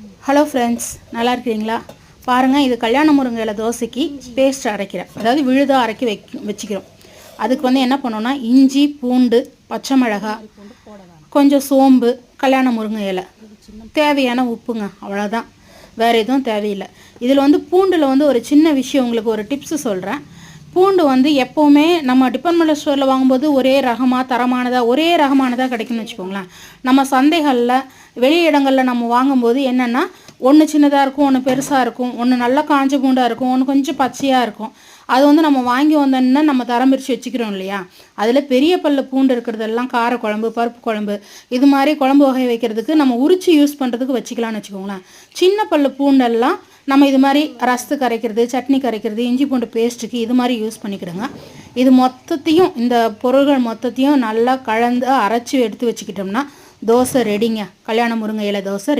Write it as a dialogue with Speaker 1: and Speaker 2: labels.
Speaker 1: Hello friends, நல்லா இருக்கிறீங்களா? பாருங்கள், இது கல்யாண முருங்கை இலை தோசைக்கு பேஸ்ட் அரைக்கிறேன். அதாவது விழுதாக அரைக்கி வச்சுக்கிறோம். அதுக்கு என்ன பண்ணோன்னா, இஞ்சி, பூண்டு, பச்சை மிளகாய், கொஞ்சம் சோம்பு, கல்யாண முருங்கை இலை, தேவையான உப்புங்க, அவ்வளோதான். வேறு எதுவும் தேவையில்லை. இதில் பூண்டில் ஒரு சின்ன விஷயம், உங்களுக்கு ஒரு டிப்ஸு சொல்கிறேன். பூண்டு எப்போவுமே நம்ம டிபார்ட்மெண்டல் ஸ்டோரில் வாங்கும்போது ஒரே ரகமானதாக கிடைக்கும்னு வச்சுக்கோங்களேன். நம்ம சந்தைகளில் வெளி இடங்களில் நம்ம வாங்கும்போது என்னென்னா, ஒன்று சின்னதாக இருக்கும், ஒன்று பெருசாக இருக்கும், ஒன்று நல்லா காஞ்ச பூண்டாக இருக்கும், ஒன்று கொஞ்சம் பச்சையாக இருக்கும். அது நம்ம வாங்கி வந்தோன்னா நம்ம தரம் பிரித்து வச்சுக்கிறோம் இல்லையா? அதில் பெரிய பல்லு பூண்டு இருக்கிறதெல்லாம் கார குழம்பு, பருப்பு குழம்பு, இது மாதிரி குழம்பு வகை வைக்கிறதுக்கு நம்ம உரித்து யூஸ் பண்ணுறதுக்கு வச்சுக்கலாம்னு வச்சுக்கோங்களேன். சின்ன பல்லு பூண்டெல்லாம் நம்ம இது மாதிரி ரசத்துக்கு அரைக்கிறது, சட்னி கரைக்கிறது, இஞ்சி பூண்டு பேஸ்ட்டுக்கு இது மாதிரி யூஸ் பண்ணிக்கிடுங்க. இது மொத்தத்தையும், இந்த பொருள்கள் மொத்தத்தையும் நல்லா கலந்து அரைச்சி எடுத்து வச்சுக்கிட்டோம்னா தோசை ரெடிங்க. கல்யாண முருங்கை இலை தோசை.